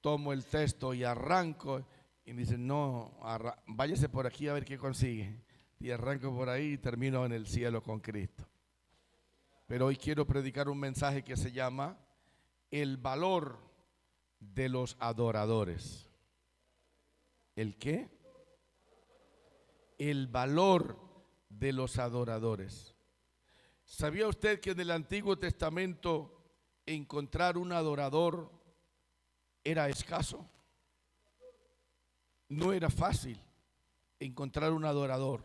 tomo el texto y arranco y me dicen, no, váyase por aquí a ver qué consigue. Y arranco por ahí y termino en el cielo con Cristo. Pero hoy quiero predicar un mensaje que se llama el valor de los adoradores. ¿El qué? El valor de los adoradores. ¿Sabía usted que en el Antiguo Testamento encontrar un adorador era escaso? No era fácil encontrar un adorador.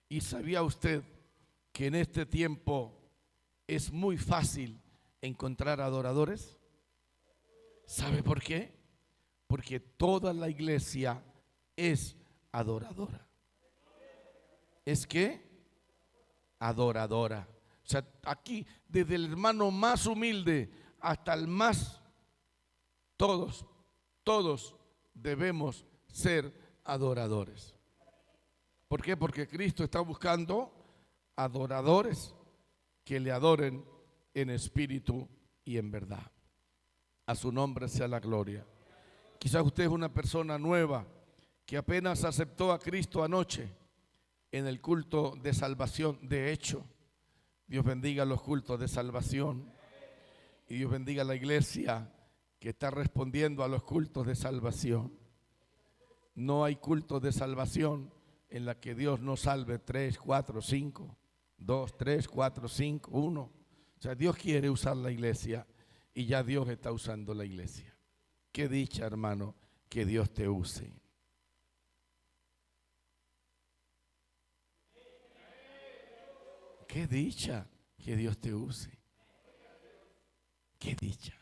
¿Y sabía usted que en este tiempo es muy fácil encontrar adoradores? ¿Sabe por qué? Porque toda la iglesia es adoradora. ¿Es qué? Adoradora. O sea, aquí, desde el hermano más humilde hasta el más, todos debemos ser adoradores. ¿Por qué? Porque Cristo está buscando adoradores que le adoren en espíritu y en verdad. A su nombre sea la gloria. Quizás usted es una persona nueva que apenas aceptó a Cristo anoche en el culto de salvación. De hecho, Dios bendiga los cultos de salvación y Dios bendiga la iglesia que está respondiendo a los cultos de salvación. No hay cultos de salvación en la que Dios no salve 3, 4, 5, 2, 3, 4, 5, 1. O sea, Dios quiere usar la iglesia y ya Dios está usando la iglesia. Qué dicha, hermano, que Dios te use. Qué dicha que Dios te use. Qué dicha.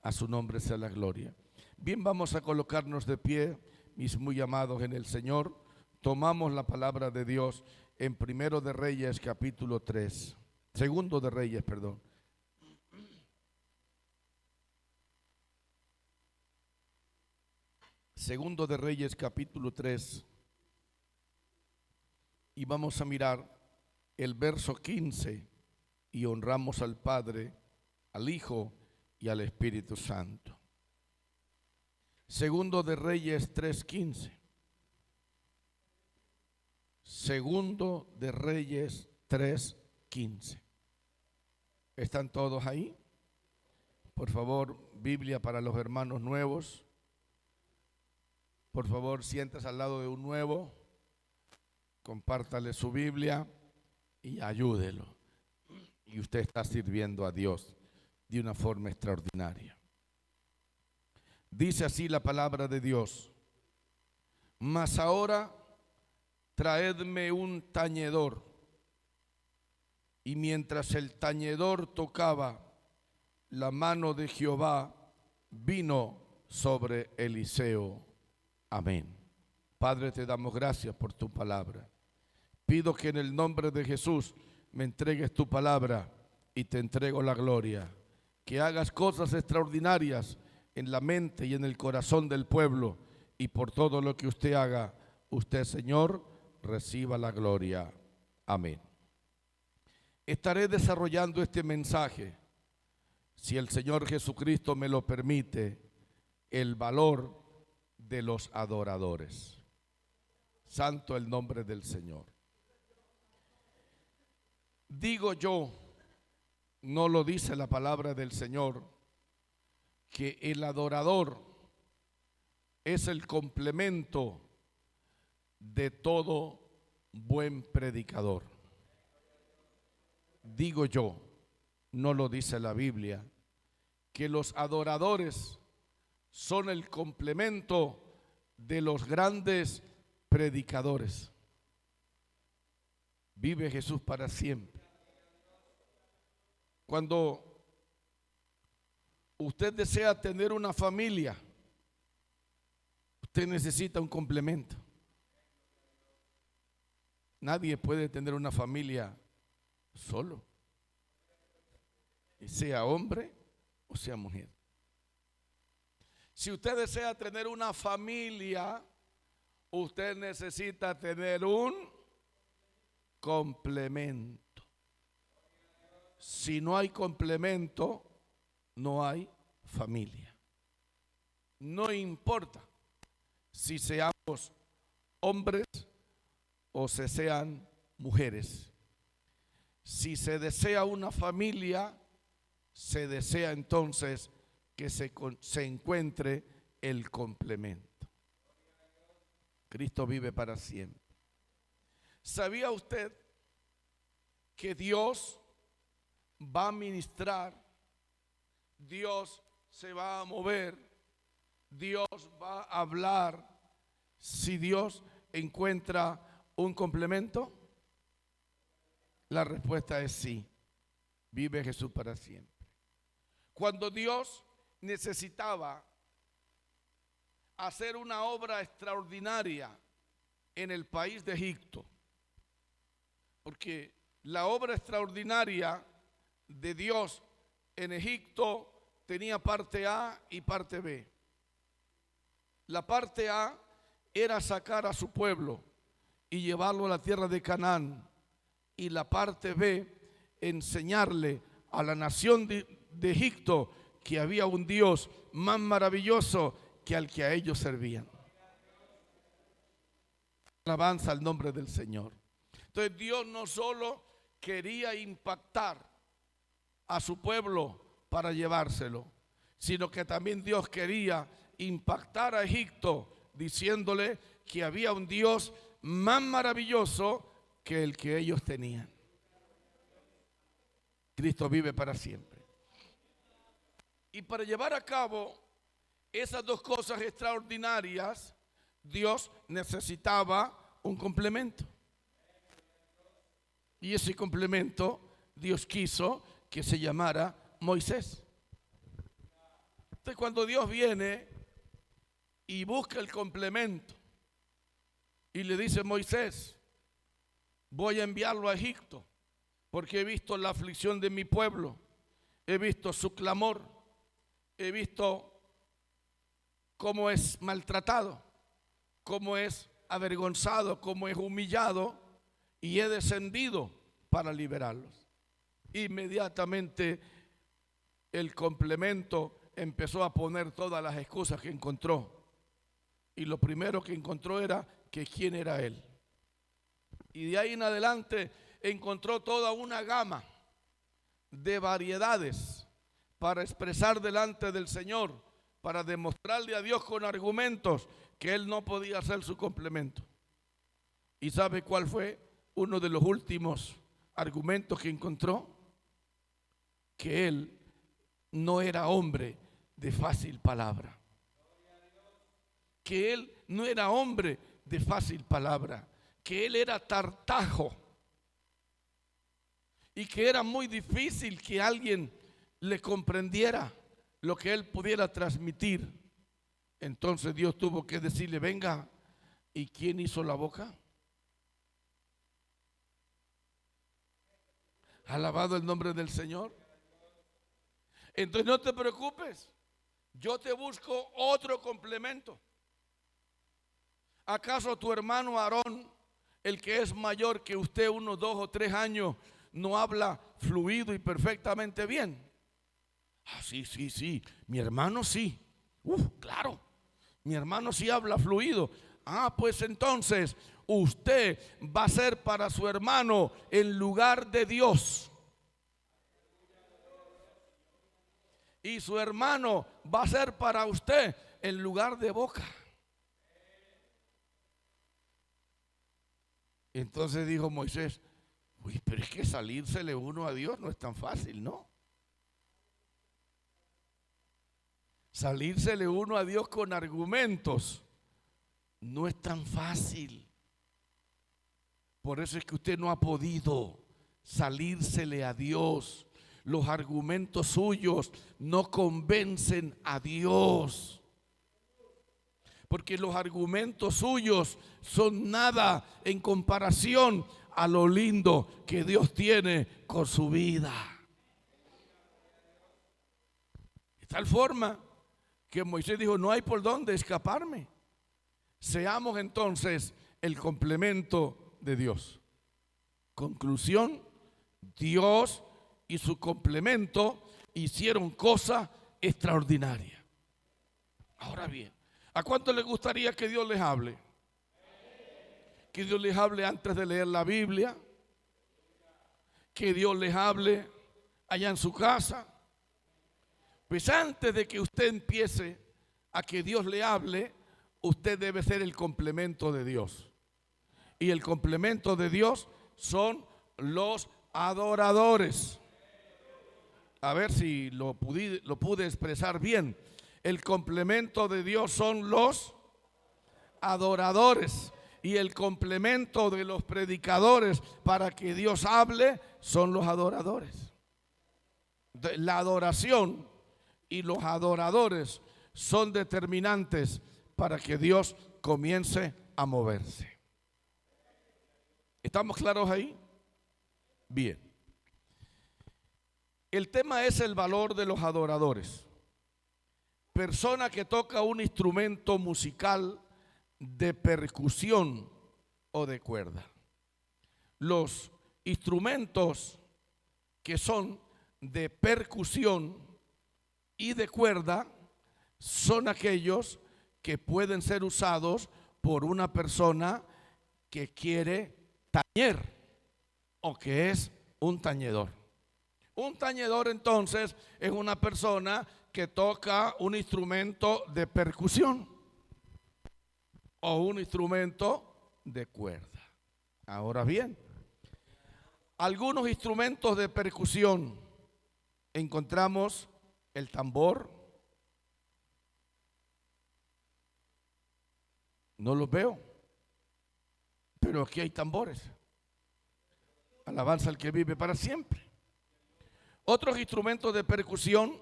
A su nombre sea la gloria. Bien, vamos a colocarnos de pie, mis muy amados en el Señor. Tomamos la palabra de Dios en Primero de Reyes capítulo 3. Segundo de Reyes, perdón. Segundo de Reyes capítulo 3. Y vamos a mirar el verso 15 y honramos al Padre, al Hijo y al Espíritu Santo. Segundo de Reyes 3:15. Segundo de Reyes 3:15. ¿Están todos ahí? Por favor, Biblia para los hermanos nuevos. Por favor, siéntese al lado de un nuevo, compártale su Biblia y ayúdelo. Y usted está sirviendo a Dios de una forma extraordinaria. Dice así la palabra de Dios: mas ahora traedme un tañedor. Y mientras el tañedor tocaba, la mano de Jehová vino sobre Eliseo. Amén. Padre, te damos gracias por tu palabra. Pido que en el nombre de Jesús me entregues tu palabra y te entrego la gloria. Que hagas cosas extraordinarias en la mente y en el corazón del pueblo, y por todo lo que usted haga, usted, Señor, reciba la gloria. Amén. Estaré desarrollando este mensaje, si el Señor Jesucristo me lo permite, el valor de los adoradores. Santo el nombre del Señor. Digo yo, no lo dice la palabra del Señor, que el adorador es el complemento de todo buen predicador. Digo yo, no lo dice la Biblia, que los adoradores son el complemento de los grandes predicadores. Vive Jesús para siempre. Cuando usted desea tener una familia, usted necesita un complemento. Nadie puede tener una familia solo, sea hombre o sea mujer. Si usted desea tener una familia, usted necesita tener un complemento. Si no hay complemento, no hay familia. No importa si seamos hombres o se sean mujeres. Si se desea una familia, se desea entonces que se encuentre el complemento. Cristo vive para siempre. ¿Sabía usted que Dios va a ministrar? Dios se va a mover, Dios va a hablar si Dios encuentra un complemento. La respuesta es sí. Vive Jesús para siempre. Cuando Dios necesitaba hacer una obra extraordinaria en el país de Egipto, porque la obra extraordinaria de Dios en Egipto tenía parte A y parte B. La parte A era sacar a su pueblo y llevarlo a la tierra de Canaán, y la parte B, enseñarle a la nación de Egipto que había un Dios más maravilloso que al que a ellos servían. Alabanza al nombre del Señor. Entonces Dios no solo quería impactar a su pueblo para llevárselo, sino que también Dios quería impactar a Egipto diciéndole que había un Dios más maravilloso que el que ellos tenían. Cristo vive para siempre. Y para llevar a cabo esas dos cosas extraordinarias, Dios necesitaba un complemento. Y ese complemento Dios quiso que se llamara Moisés. Entonces, cuando Dios viene y busca el complemento y le dice: Moisés, voy a enviarlo a Egipto porque he visto la aflicción de mi pueblo, he visto su clamor, he visto cómo es maltratado, cómo es avergonzado, cómo es humillado, y he descendido para liberarlos. Inmediatamente el complemento empezó a poner todas las excusas que encontró, y lo primero que encontró era que quién era él. Y de ahí en adelante encontró toda una gama de variedades para expresar delante del Señor, para demostrarle a Dios con argumentos que él no podía ser su complemento. ¿Y sabe cuál fue uno de los últimos argumentos que encontró? Que él no era hombre de fácil palabra. Que él no era hombre de fácil palabra. Que él era tartajo. Y que era muy difícil que alguien le comprendiera lo que él pudiera transmitir. Entonces Dios tuvo que decirle: venga, ¿y quién hizo la boca? Alabado el nombre del Señor. Entonces no te preocupes, yo te busco otro complemento. ¿Acaso tu hermano Aarón, el que es mayor que usted unos 2 o 3 años, no habla fluido y perfectamente bien? Ah, sí, mi hermano sí. Claro, mi hermano sí habla fluido. Ah, pues entonces usted va a ser para su hermano en lugar de Dios. Y su hermano va a ser para usted en lugar de boca. Entonces dijo Moisés: pero es que salírsele uno a Dios no es tan fácil, ¿no? Salírsele uno a Dios con argumentos no es tan fácil. Por eso es que usted no ha podido salírsele a Dios. Los argumentos suyos no convencen a Dios, porque los argumentos suyos son nada en comparación a lo lindo que Dios tiene con su vida. De tal forma que Moisés dijo: no hay por dónde escaparme. Seamos entonces el complemento de Dios. Conclusión: Dios y su complemento hicieron cosa extraordinaria. Ahora bien, ¿a cuánto les gustaría que Dios les hable? Que Dios les hable antes de leer la Biblia, que Dios les hable allá en su casa. Pues antes de que usted empiece a que Dios le hable, usted debe ser el complemento de Dios. Y el complemento de Dios son los adoradores. A ver si lo pude expresar bien. El complemento de Dios son los adoradores. Y el complemento de los predicadores para que Dios hable son los adoradores. La adoración y los adoradores son determinantes para que Dios comience a moverse. ¿Estamos claros ahí? Bien. El tema es el valor de los adoradores. Persona que toca un instrumento musical de percusión o de cuerda. Los instrumentos que son de percusión y de cuerda son aquellos que pueden ser usados por una persona que quiere tañer o que es un tañedor. Un tañedor entonces es una persona que toca un instrumento de percusión o un instrumento de cuerda. Ahora bien, algunos instrumentos de percusión encontramos el tambor. No los veo, pero aquí hay tambores. Alabanza al que vive para siempre. Otros instrumentos de percusión,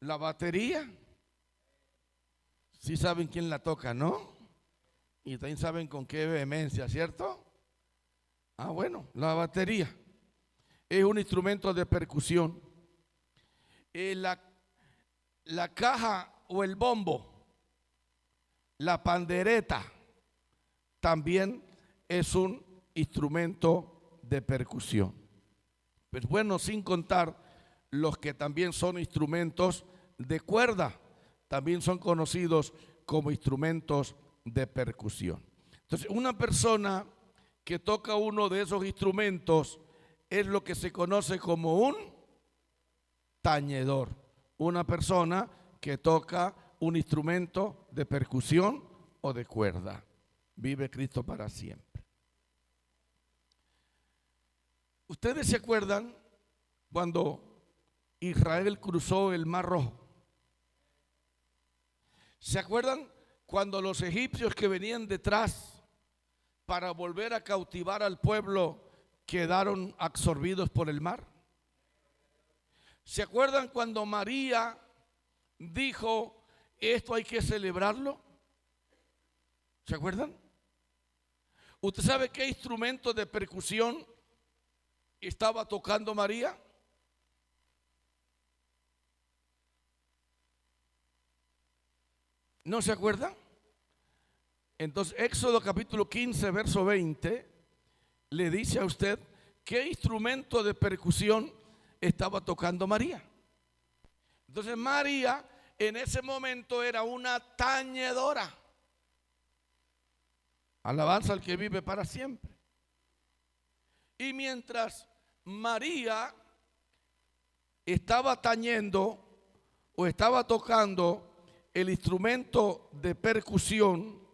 la batería. Sí saben quién la toca, ¿no? Y también saben con qué vehemencia, ¿cierto? Ah, bueno, la batería es un instrumento de percusión. La caja o el bombo, la pandereta, también es un instrumento de percusión. Pues bueno, sin contar los que también son instrumentos de cuerda, también son conocidos como instrumentos de percusión. Entonces, una persona que toca uno de esos instrumentos es lo que se conoce como un tañedor. Una persona que toca un instrumento de percusión o de cuerda. Vive Cristo para siempre. ¿Ustedes se acuerdan cuando Israel cruzó el Mar Rojo? ¿Se acuerdan cuando los egipcios que venían detrás para volver a cautivar al pueblo quedaron absorbidos por el mar? ¿Se acuerdan cuando María dijo, esto hay que celebrarlo? ¿Se acuerdan? ¿Usted sabe qué instrumento de percusión estaba tocando María? ¿No se acuerdan? Entonces, Éxodo capítulo 15, verso 20, le dice a usted qué instrumento de percusión estaba tocando María. Entonces, María en ese momento era una tañedora. Alabanza al que vive para siempre. Y mientras María estaba tañendo o estaba tocando el instrumento de percusión,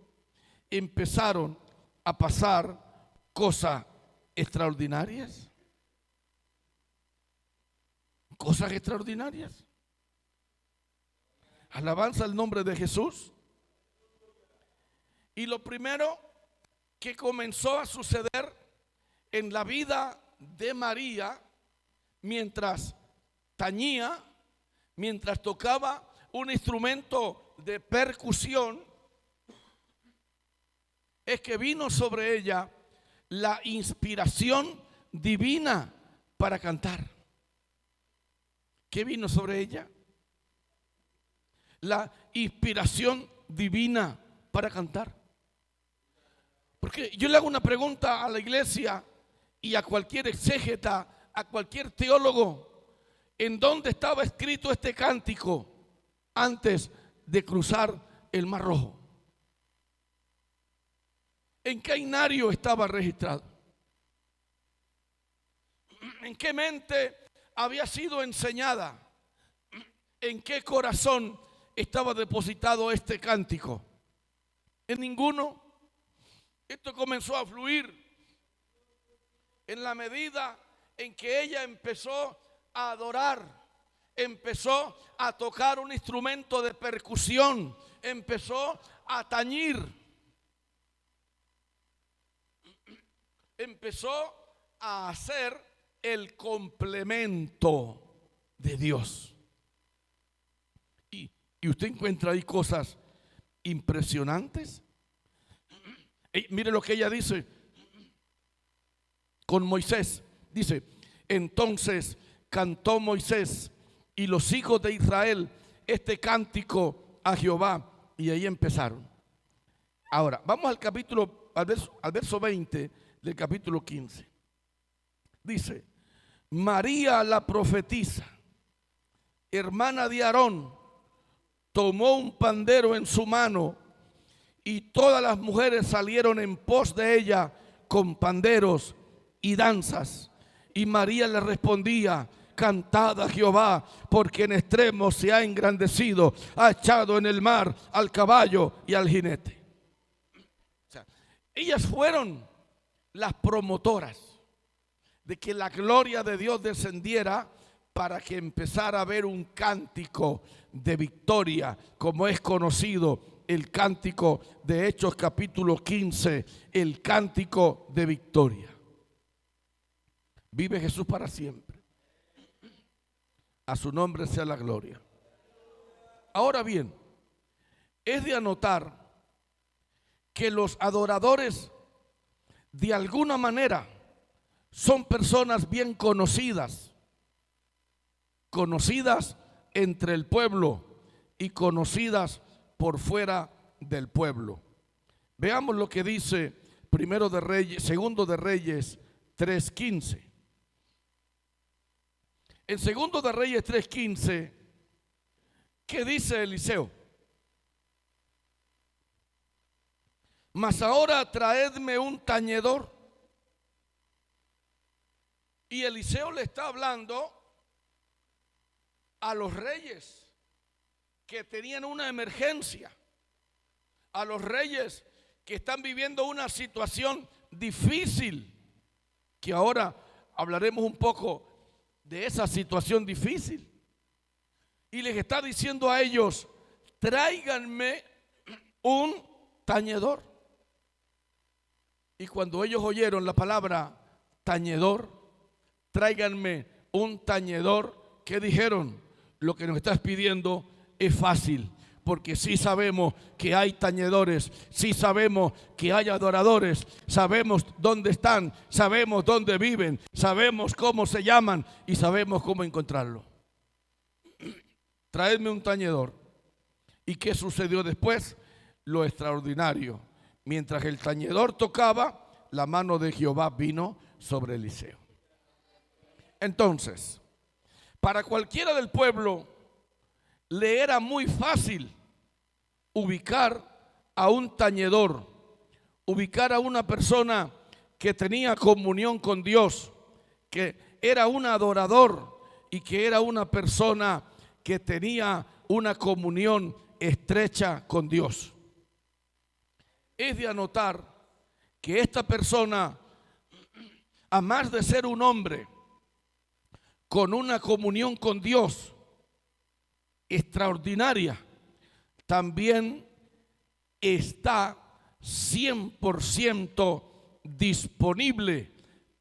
empezaron a pasar cosas extraordinarias. Cosas extraordinarias. Alabanza al nombre de Jesús. Y lo primero que comenzó a suceder en la vida de María, mientras tañía, mientras tocaba un instrumento de percusión, es que vino sobre ella la inspiración divina para cantar. ¿Qué vino sobre ella? La inspiración divina para cantar. Porque yo le hago una pregunta a la iglesia y a cualquier exégeta, a cualquier teólogo: ¿en dónde estaba escrito este cántico antes de cruzar el Mar Rojo? ¿En qué inario estaba registrado? ¿En qué mente había sido enseñada? ¿En qué corazón estaba depositado este cántico? En ninguno. Esto comenzó a fluir en la medida en que ella empezó a adorar, empezó a tocar un instrumento de percusión, empezó a tañir, empezó a hacer el complemento de Dios. Y usted encuentra ahí cosas impresionantes. Mire lo que ella dice con Moisés. Dice: entonces cantó Moisés y los hijos de Israel este cántico a Jehová. Y ahí empezaron. Ahora, vamos al verso 20 del capítulo 15. Dice: María la profetisa, hermana de Aarón, tomó un pandero en su mano, y todas las mujeres salieron en pos de ella con panderos y danzas. Y María le respondía: cantad a Jehová, porque en extremo se ha engrandecido, ha echado en el mar al caballo y al jinete. O sea, ellas fueron las promotoras de que la gloria de Dios descendiera, para que empezara a haber un cántico de victoria, como es conocido el cántico de Hechos capítulo 15, el cántico de victoria. Vive Jesús para siempre. A su nombre sea la gloria. Ahora bien, es de anotar que los adoradores de alguna manera son personas bien conocidas entre el pueblo y conocidas por fuera del pueblo. Veamos lo que dice Segundo de Reyes 3:15. En Segundo de Reyes 3:15, ¿qué dice Eliseo? Mas ahora traedme un tañedor. Y Eliseo le está hablando a los reyes que tenían una emergencia, a los reyes que están viviendo una situación difícil, que ahora hablaremos un poco de esa situación difícil. Y les está diciendo a ellos: tráiganme un tañedor. Y cuando ellos oyeron la palabra tañedor, tráiganme un tañedor, ¿qué dijeron? Lo que nos estás pidiendo es fácil, porque sí sabemos que hay tañedores, sí sabemos que hay adoradores, sabemos dónde están, sabemos dónde viven, sabemos cómo se llaman y sabemos cómo encontrarlo. Traedme un tañedor. ¿Y qué sucedió después? Lo extraordinario. Mientras el tañedor tocaba, la mano de Jehová vino sobre Eliseo. Entonces, para cualquiera del pueblo le era muy fácil ubicar a un tañedor, ubicar a una persona que tenía comunión con Dios, que era un adorador y que era una persona que tenía una comunión estrecha con Dios. Es de anotar que esta persona, a más de ser un hombre con una comunión con Dios extraordinaria, también está 100% disponible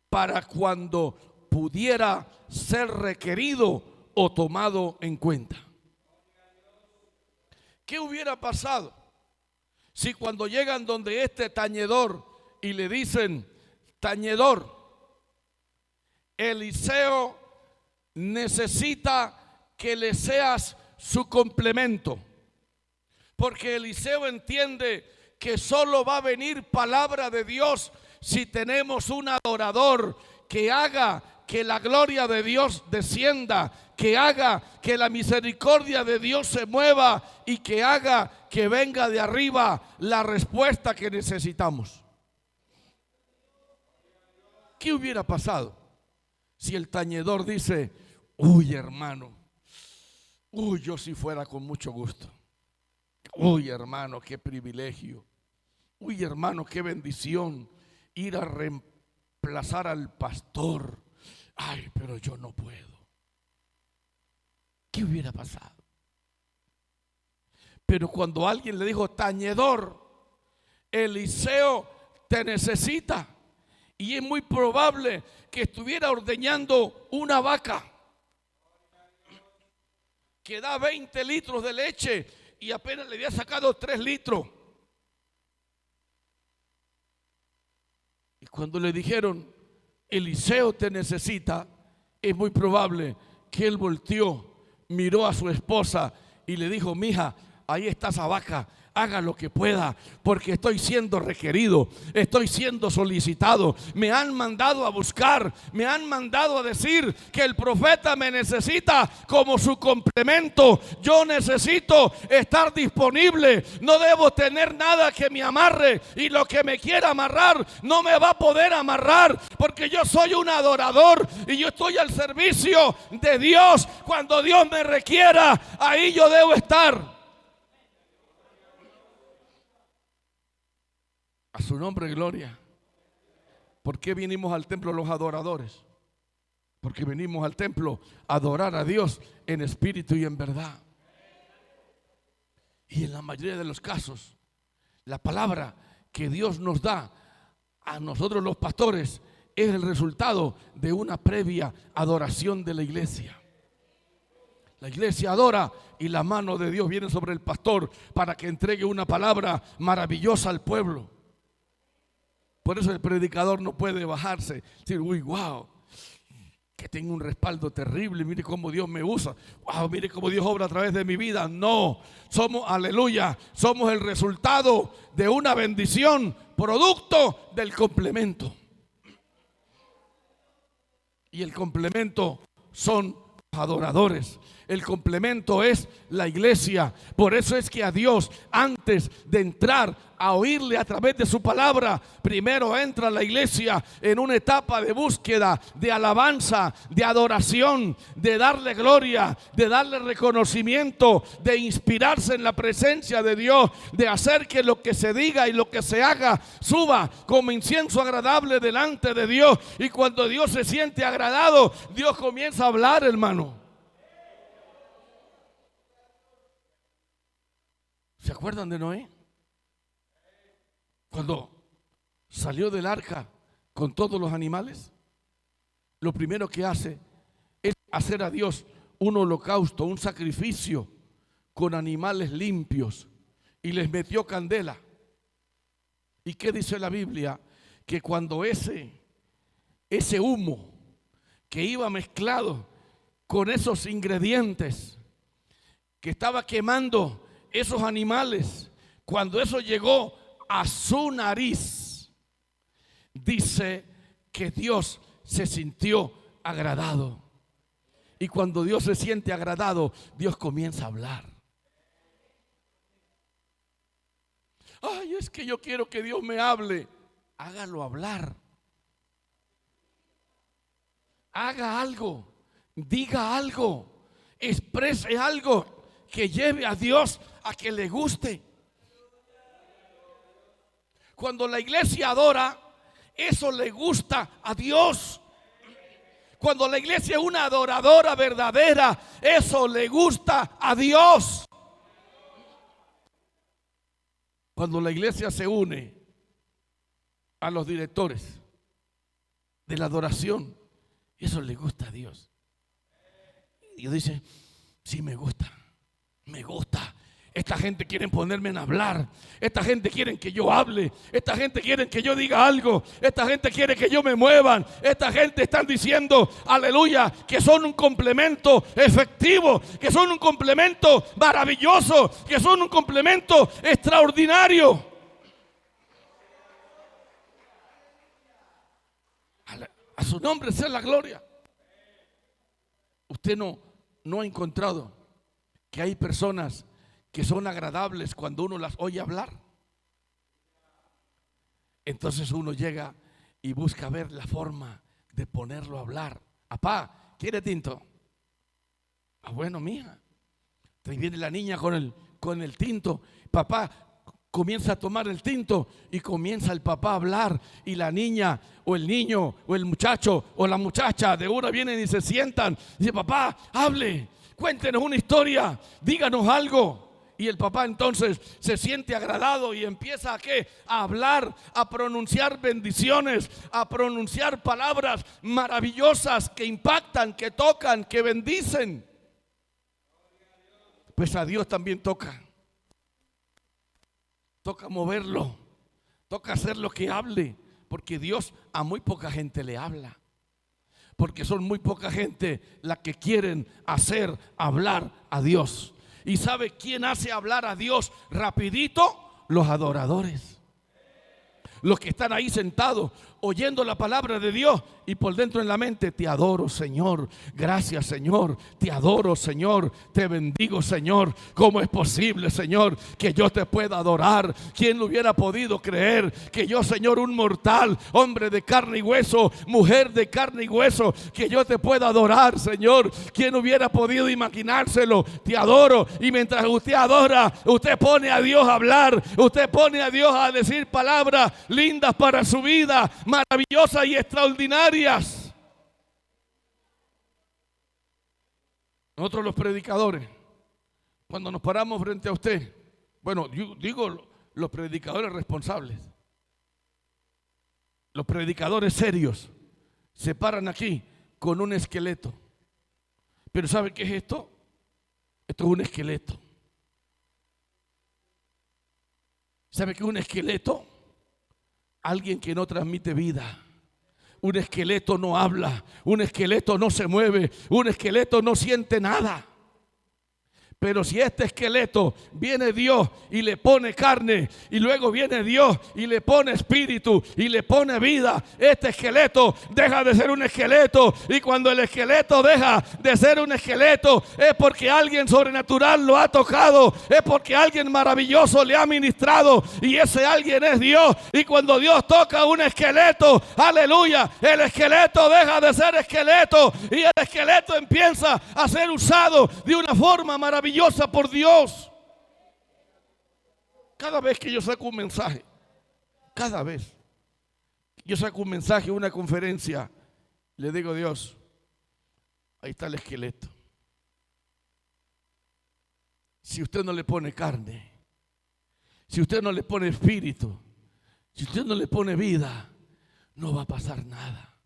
para cuando pudiera ser requerido o tomado en cuenta. ¿Qué hubiera pasado si cuando llegan donde este tañedor y le dicen: tañedor, Eliseo necesita que le seas su complemento, porque Eliseo entiende que solo va a venir palabra de Dios si tenemos un adorador que haga que la gloria de Dios descienda, que haga que la misericordia de Dios se mueva y que haga que venga de arriba la respuesta que necesitamos. ¿Qué hubiera pasado si el tañedor dice: uy, hermano, uy, yo si fuera con mucho gusto, uy, hermano, qué privilegio, uy, hermano, qué bendición ir a reemplazar al pastor, ay, pero yo no puedo? ¿Qué hubiera pasado? Pero cuando alguien le dijo: tañedor, Eliseo te necesita, y es muy probable que estuviera ordeñando una vaca que da 20 litros de leche y apenas le había sacado 3 litros. Y cuando le dijeron: Eliseo te necesita, es muy probable que él volteó, miró a su esposa y le dijo: mija, ahí está esa vaca, haga lo que pueda, porque estoy siendo requerido, estoy siendo solicitado. Me han mandado a buscar, me han mandado a decir que el profeta me necesita como su complemento. Yo necesito estar disponible, no debo tener nada que me amarre, y lo que me quiera amarrar no me va a poder amarrar, porque yo soy un adorador y yo estoy al servicio de Dios. Cuando Dios me requiera, ahí yo debo estar. A su nombre, gloria. ¿Por qué vinimos al templo los adoradores? Porque venimos al templo a adorar a Dios en espíritu y en verdad. Y en la mayoría de los casos, la palabra que Dios nos da a nosotros los pastores es el resultado de una previa adoración de la iglesia. La iglesia adora y la mano de Dios viene sobre el pastor para que entregue una palabra maravillosa al pueblo. Por eso el predicador no puede bajarse, decir: uy, wow, que tengo un respaldo terrible, mire cómo Dios me usa, wow, mire cómo Dios obra a través de mi vida. No, somos, aleluya, somos el resultado de una bendición, producto del complemento. Y el complemento son los adoradores. El complemento es la iglesia. Por eso es que a Dios, antes de entrar a oírle a través de su palabra, primero entra la iglesia en una etapa de búsqueda, de alabanza, de adoración, de darle gloria, de darle reconocimiento, de inspirarse en la presencia de Dios, de hacer que lo que se diga y lo que se haga suba como incienso agradable delante de Dios. Y cuando Dios se siente agradado, Dios comienza a hablar, hermano. ¿Se acuerdan de Noé? Cuando salió del arca con todos los animales, lo primero que hace es hacer a Dios un holocausto, un sacrificio con animales limpios, y les metió candela. ¿Y qué dice la Biblia? Que cuando ese humo que iba mezclado con esos ingredientes que estaba quemando esos animales, cuando eso llegó a su nariz, dice que Dios se sintió agradado. Y cuando Dios se siente agradado, Dios comienza a hablar. Ay, es que yo quiero que Dios me hable. Hágalo hablar. Haga algo, diga algo, exprese algo que lleve a Dios a que le guste. Cuando la iglesia adora, eso le gusta a Dios. Cuando la iglesia es una adoradora verdadera, eso le gusta a Dios. Cuando la iglesia se une a los directores de la adoración, eso le gusta a Dios. Y Dios dice: sí, me gusta. Esta gente quiere ponerme en hablar. Esta gente quiere que yo hable. Esta gente quiere que yo diga algo. Esta gente quiere que yo me muevan. Esta gente están diciendo, aleluya, que son un complemento efectivo, que son un complemento maravilloso, que son un complemento extraordinario. A su nombre sea la gloria. Usted no no ha encontrado que hay personas que son agradables cuando uno las oye hablar? Entonces uno llega y busca ver la forma de ponerlo a hablar. Apá, ¿quiere tinto? Ah, bueno, mija. Entonces viene la niña con el tinto. Papá comienza a tomar el tinto y comienza el papá a hablar, y la niña o el niño o el muchacho o la muchacha de una vienen y se sientan y dice: papá, hable, cuéntenos una historia, díganos algo. Y el papá entonces se siente agradado y empieza a hablar, a pronunciar bendiciones, a pronunciar palabras maravillosas que impactan, que tocan, que bendicen. Pues a Dios también toca moverlo, toca hacer lo que hable, porque Dios a muy poca gente le habla, porque son muy poca gente la que quieren hacer hablar a Dios. ¿Y sabe quién hace hablar a Dios rapidito? Los adoradores, los que están ahí sentados oyendo la palabra de Dios y por dentro en la mente: te adoro, Señor, gracias, Señor, te adoro, Señor, te bendigo, Señor. ¿Cómo es posible, Señor, que yo te pueda adorar? ¿Quién lo hubiera podido creer? Que yo, Señor, un mortal, hombre de carne y hueso, mujer de carne y hueso, que yo te pueda adorar, Señor. ¿Quién hubiera podido imaginárselo? Te adoro. Y mientras usted adora, usted pone a Dios a hablar, usted pone a Dios a decir palabras lindas para su vida, maravillosas y extraordinarias. Nosotros los predicadores, cuando nos paramos frente a usted, bueno, yo digo los predicadores responsables, los predicadores serios, se paran aquí con un esqueleto. Pero ¿sabe qué es esto? Esto es un esqueleto. ¿Sabe qué es un esqueleto? Alguien que no transmite vida. Un esqueleto no habla, un esqueleto no se mueve, un esqueleto no siente nada. Pero si este esqueleto viene Dios y le pone carne, y luego viene Dios y le pone espíritu y le pone vida, este esqueleto deja de ser un esqueleto. Y cuando el esqueleto deja de ser un esqueleto, es porque alguien sobrenatural lo ha tocado, es porque alguien maravilloso le ha ministrado, y ese alguien es Dios. Y cuando Dios toca un esqueleto, aleluya, el esqueleto deja de ser esqueleto y el esqueleto empieza a ser usado de una forma maravillosa por Dios. Cada vez que yo saco un mensaje, cada vez yo saco un mensaje, una conferencia, le digo a Dios: ahí está el esqueleto. Si usted no le pone carne, si usted no le pone espíritu, si usted no le pone vida, no va a pasar nada.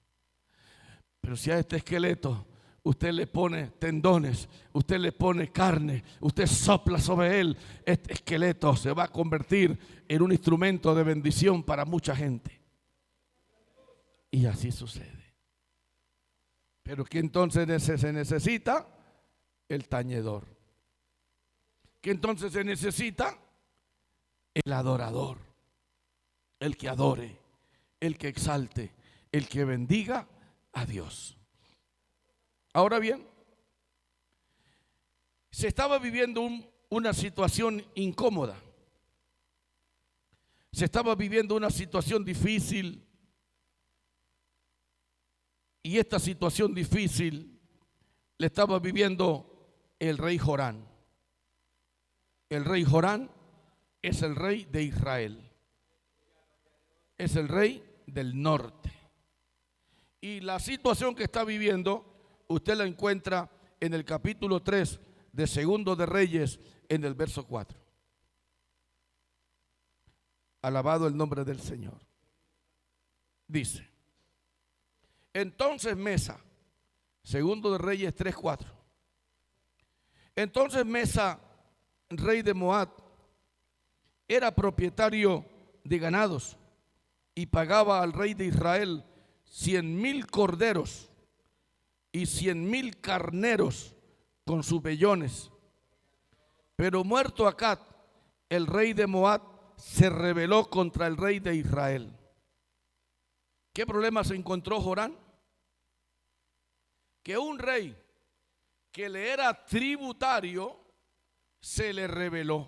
Pero si a este esqueleto usted le pone tendones, usted le pone carne, usted sopla sobre él, este esqueleto se va a convertir en un instrumento de bendición para mucha gente. Y así sucede. Pero ¿qué entonces se necesita? El tañedor. ¿Qué entonces se necesita? El adorador. El que adore, el que exalte, el que bendiga a Dios. Ahora bien, se estaba viviendo una situación incómoda. Se estaba viviendo una situación difícil. Y esta situación difícil le estaba viviendo el rey Jorán. El rey Jorán es el rey de Israel. Es el rey del norte. Y la situación que está viviendo, usted la encuentra en el capítulo 3 de Segundo de Reyes, en el verso 4. Alabado el nombre del Señor. Dice: entonces Mesa, Segundo de Reyes 3:4. Entonces Mesa, rey de Moab, era propietario de ganados y pagaba al rey de Israel 100,000 corderos y 100,000 carneros con sus vellones. Pero muerto Acab, el rey de Moab, se rebeló contra el rey de Israel. ¿Qué problema se encontró Jorán? Que un rey que le era tributario se le reveló.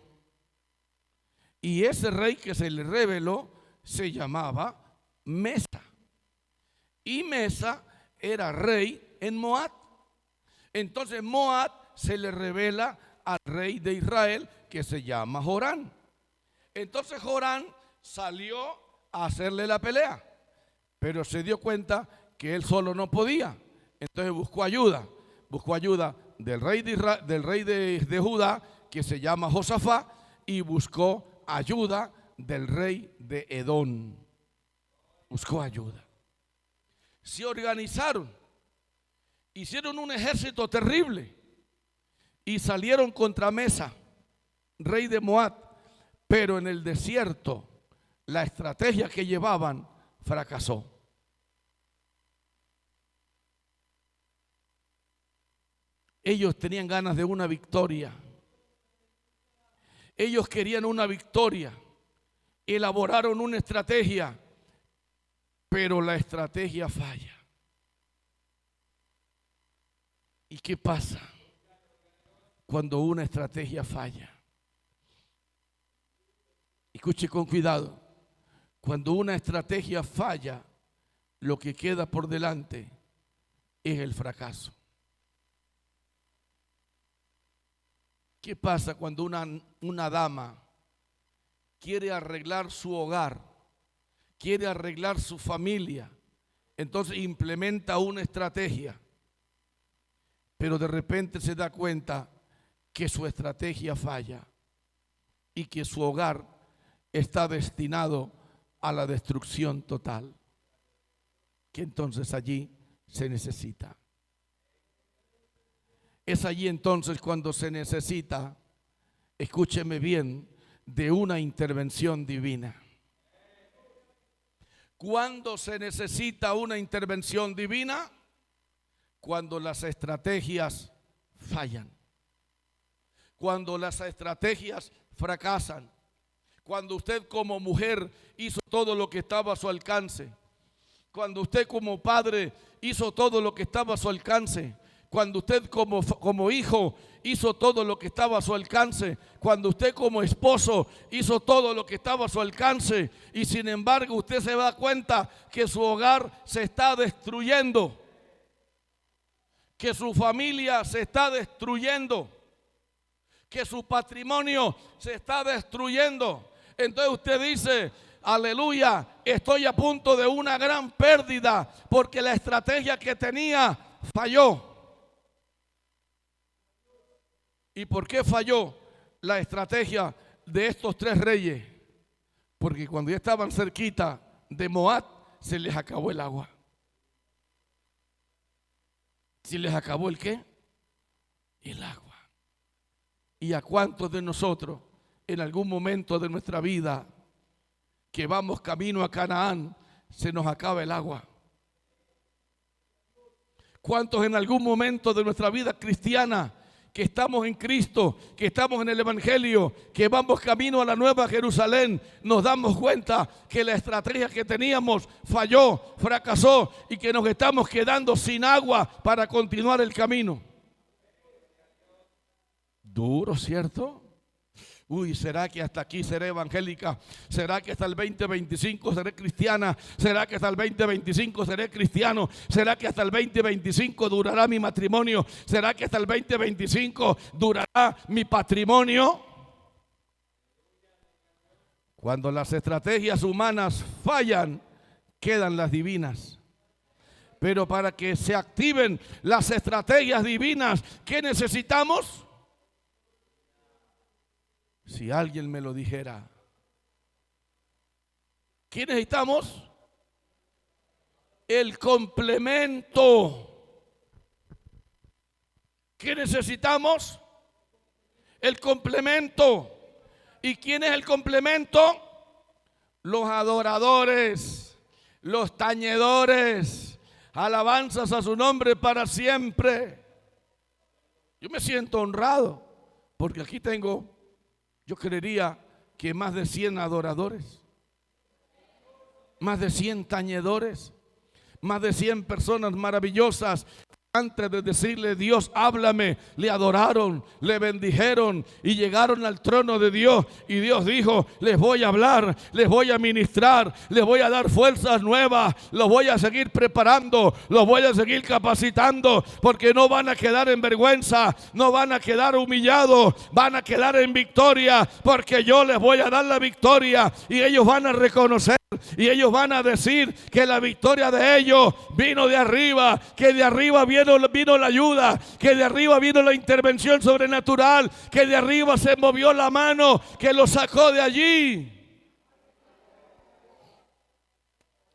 Y ese rey que se le reveló se llamaba Mesa. Y Mesa era rey en Moab. Entonces Moab se le revela al rey de Israel que se llama Jorán. Entonces Jorán salió a hacerle la pelea, pero se dio cuenta que él solo no podía. Entonces buscó ayuda del rey de Judá, que se llama Josafat, y buscó ayuda del rey de Edom. Buscó ayuda. Se organizaron, hicieron un ejército terrible y salieron contra Mesa, rey de Moab, pero en el desierto la estrategia que llevaban fracasó. Ellos tenían ganas de una victoria. Ellos querían una victoria. Elaboraron una estrategia, pero la estrategia falla. ¿Y qué pasa cuando una estrategia falla? Escuche con cuidado. Cuando una estrategia falla, lo que queda por delante es el fracaso. ¿Qué pasa cuando una dama quiere arreglar su hogar, quiere arreglar su familia? Entonces implementa una estrategia, pero de repente se da cuenta que su estrategia falla y que su hogar está destinado a la destrucción total, que entonces allí se necesita. Es allí entonces cuando se necesita, escúcheme bien, de una intervención divina. ¿Cuándo se necesita una intervención divina? Cuando las estrategias fallan, cuando las estrategias fracasan, cuando usted como mujer hizo todo lo que estaba a su alcance, cuando usted como padre hizo todo lo que estaba a su alcance, cuando usted como hijo hizo todo lo que estaba a su alcance, cuando usted como esposo hizo todo lo que estaba a su alcance, y sin embargo usted se da cuenta que su hogar se está destruyendo, que su familia se está destruyendo, que su patrimonio se está destruyendo. Entonces usted dice: aleluya, estoy a punto de una gran pérdida porque la estrategia que tenía falló. ¿Y por qué falló la estrategia de estos tres reyes? Porque cuando ya estaban cerquita de Moab, se les acabó el agua. ¿Se les acabó el qué? El agua. ¿Y a cuántos de nosotros en algún momento de nuestra vida que vamos camino a Canaán se nos acaba el agua? ¿Cuántos en algún momento de nuestra vida cristiana que estamos en Cristo, que estamos en el Evangelio, que vamos camino a la Nueva Jerusalén, nos damos cuenta que la estrategia que teníamos falló, fracasó y que nos estamos quedando sin agua para continuar el camino? Duro, ¿cierto? Uy, ¿será que hasta aquí seré evangélica? ¿Será que hasta el 2025 seré cristiana? ¿Será que hasta el 2025 seré cristiano? ¿Será que hasta el 2025 durará mi matrimonio? ¿Será que hasta el 2025 durará mi patrimonio? Cuando las estrategias humanas fallan, quedan las divinas. Pero para que se activen las estrategias divinas, ¿qué necesitamos? Si alguien me lo dijera, ¿qué necesitamos? El complemento. ¿Qué necesitamos? El complemento. ¿Y quién es el complemento? Los adoradores, los tañedores. Alabanzas a su nombre para siempre. Yo me siento honrado porque aquí tengo, yo creería que más de 100 adoradores, más de 100 tañedores, más de 100 personas maravillosas Antes de decirle: Dios, háblame, le adoraron, le bendijeron y llegaron al trono de Dios. Y Dios dijo: les voy a hablar, les voy a ministrar, les voy a dar fuerzas nuevas, los voy a seguir preparando, los voy a seguir capacitando, porque no van a quedar en vergüenza, no van a quedar humillados, van a quedar en victoria, porque yo les voy a dar la victoria y ellos van a reconocer. Y ellos van a decir que la victoria de ellos vino de arriba, que de arriba vino la ayuda, que de arriba vino la intervención sobrenatural, que de arriba se movió la mano que los sacó de allí.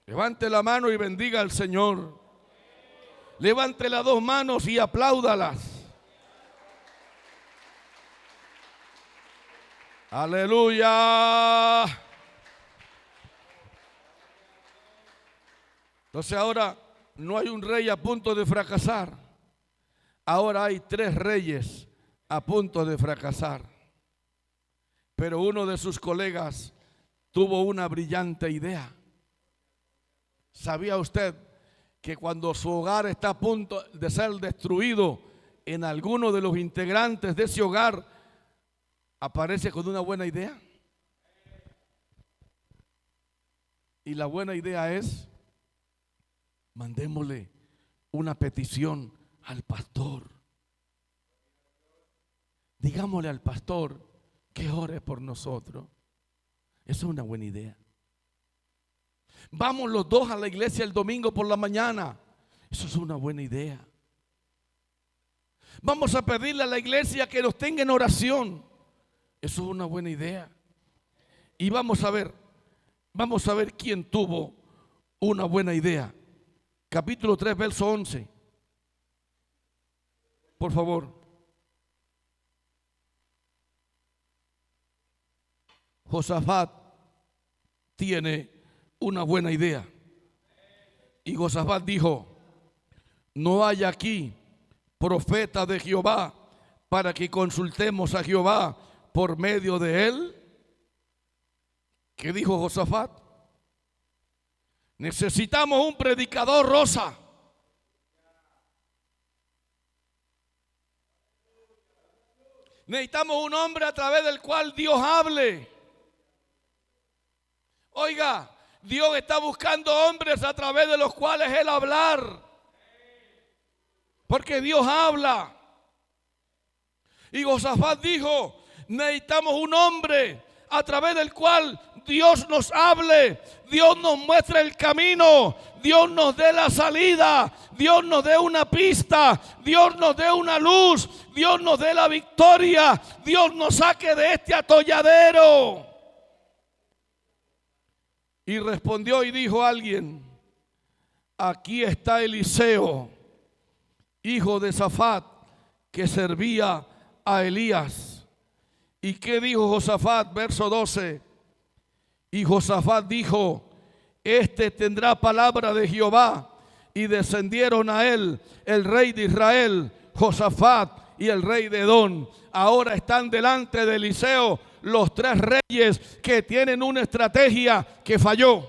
Levante la mano y bendiga al Señor. Levante las dos manos y apláudalas. Aleluya. Entonces ahora no hay un rey a punto de fracasar. Ahora hay 3 reyes a punto de fracasar. Pero uno de sus colegas tuvo una brillante idea. ¿Sabía usted que cuando su hogar está a punto de ser destruido, en alguno de los integrantes de ese hogar aparece con una buena idea? Y la buena idea es: mandémosle una petición al pastor. Digámosle al pastor que ore por nosotros. Eso es una buena idea. Vamos los dos a la iglesia el domingo por la mañana. Eso es una buena idea. Vamos a pedirle a la iglesia que nos tenga en oración. Eso es una buena idea. Y vamos a ver quién tuvo una buena idea. Capítulo 3, verso 11. Por favor. Josafat tiene una buena idea. Y Josafat dijo: no hay aquí profeta de Jehová para que consultemos a Jehová por medio de él. ¿Qué dijo Josafat? Necesitamos un predicador rosa. Necesitamos un hombre a través del cual Dios hable. Oiga, Dios está buscando hombres a través de los cuales Él hablar. Porque Dios habla. Y Josafat dijo: necesitamos un hombre a través del cual Dios nos hable, Dios nos muestre el camino, Dios nos dé la salida, Dios nos dé una pista, Dios nos dé una luz, Dios nos dé la victoria, Dios nos saque de este atolladero. Y respondió y dijo alguien: aquí está Eliseo, hijo de Safat, que servía a Elías. ¿Y qué dijo Josafat? Verso 12. Y Josafat dijo: este tendrá palabra de Jehová. Y descendieron a él el rey de Israel, Josafat, y el rey de Edom. Ahora están delante de Eliseo los 3 reyes que tienen una estrategia que falló.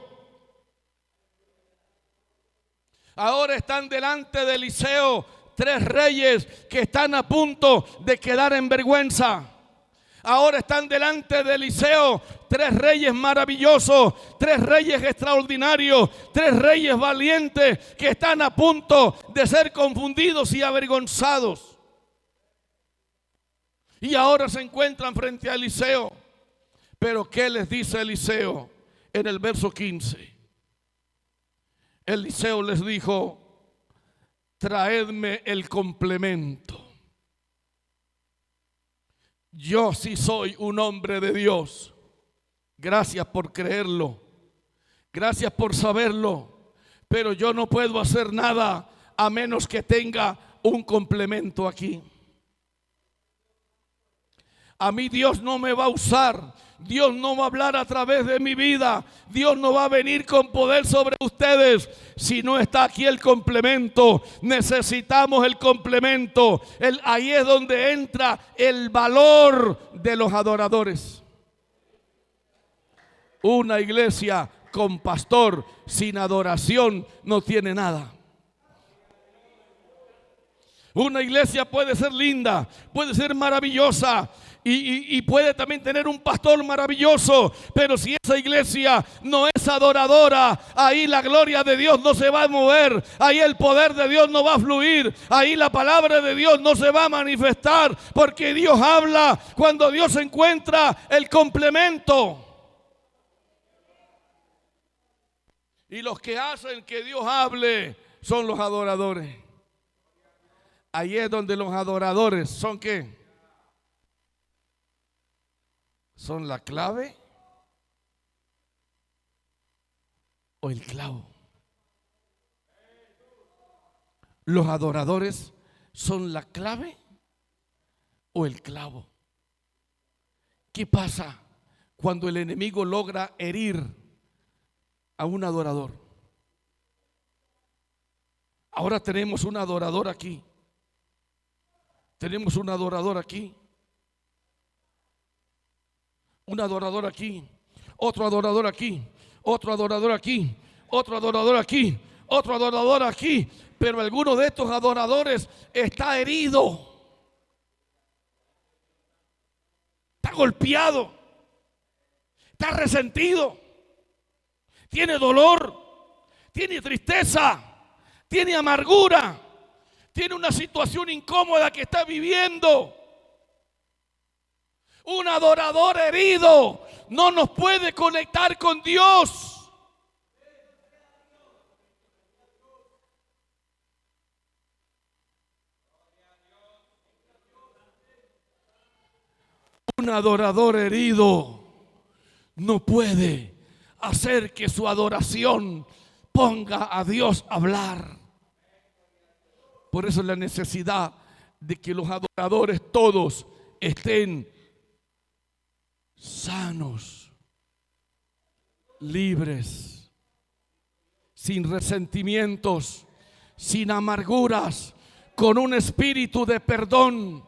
Ahora están delante de Eliseo 3 reyes que están a punto de quedar en vergüenza. Ahora están delante de Eliseo 3 reyes maravillosos, 3 reyes extraordinarios, 3 reyes valientes que están a punto de ser confundidos y avergonzados. Y ahora se encuentran frente a Eliseo. Pero ¿qué les dice Eliseo en el verso 15? Eliseo les dijo: traedme el complemento. Yo sí soy un hombre de Dios. Gracias por creerlo. Gracias por saberlo. Pero yo no puedo hacer nada a menos que tenga un complemento aquí. A mí Dios no me va a usar. Dios no va a hablar a través de mi vida. Dios no va a venir con poder sobre ustedes si no está aquí el complemento. Necesitamos el complemento. Ahí es donde entra el valor de los adoradores. Una iglesia con pastor sin adoración no tiene nada. Una iglesia puede ser linda, puede ser maravillosa y puede también tener un pastor maravilloso, pero si esa iglesia no es adoradora, ahí la gloria de Dios no se va a mover, ahí el poder de Dios no va a fluir, ahí la palabra de Dios no se va a manifestar, porque Dios habla cuando Dios encuentra el complemento. Y los que hacen que Dios hable son los adoradores. Ahí es donde los adoradores son ¿qué? ¿Son la clave o el clavo? ¿Los adoradores son la clave o el clavo? ¿Qué pasa cuando el enemigo logra herir a un adorador? Ahora tenemos un adorador aquí. Tenemos un adorador aquí. Un adorador aquí. Otro adorador aquí. Otro adorador aquí. Otro adorador aquí. Otro adorador aquí. Pero alguno de estos adoradores está herido. Está golpeado. Está resentido. Tiene dolor. Tiene tristeza. Tiene amargura. Tiene una situación incómoda que está viviendo. Un adorador herido no nos puede conectar con Dios. Un adorador herido no puede hacer que su adoración ponga a Dios a hablar. Por eso la necesidad de que los adoradores todos estén sanos, libres, sin resentimientos, sin amarguras, con un espíritu de perdón.